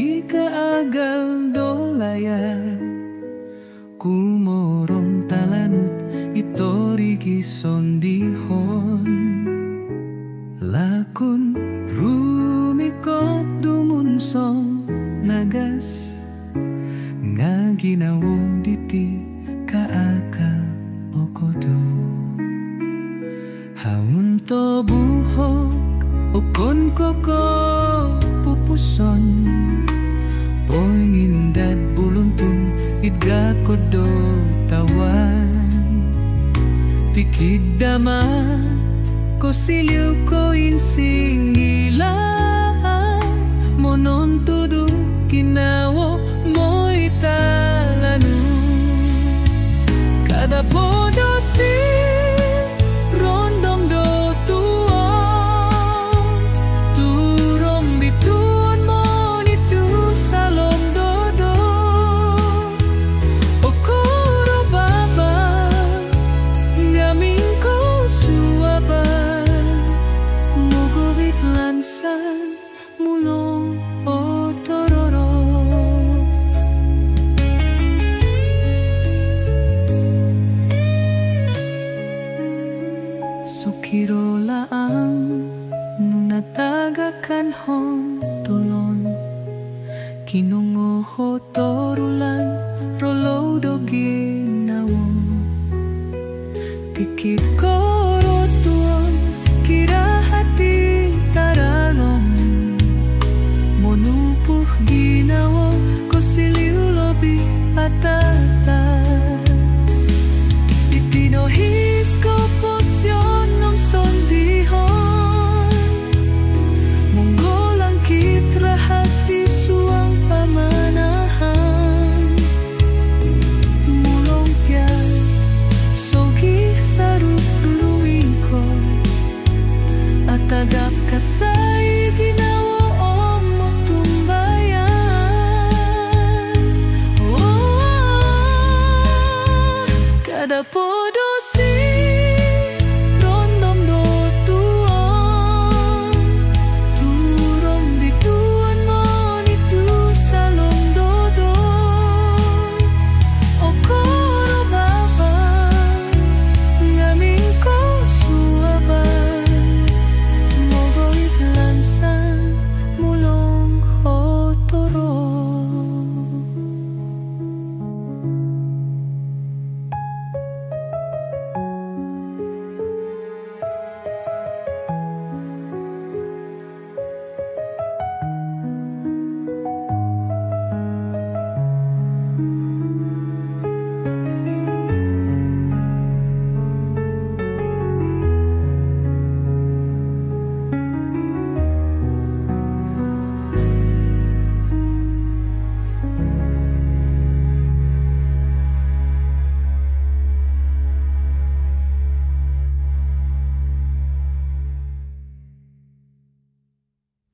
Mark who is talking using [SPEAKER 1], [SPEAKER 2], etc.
[SPEAKER 1] di kaagal dolayan kumorong talanut itori gisondihon lakun rumikot dumunsong nagas nga ginawo diti kaakal okodo haun to buhok ukon koko pupuson poingin dad buluntung idga kodo tawan tikid dama ko siliw ko insingila monon tudu kinawo mo italanu kada podo si rondong do tuon turom bituon mo nitu salom dodo okoro baba ngamin ko suaban mogobit lansan mulong o tororo sukiro laang natagakan hon tulon kinungo ho torulan rolo do ginawo tikit koro tuon kira hati taralong monupuh ginawo ko siliw lobi ata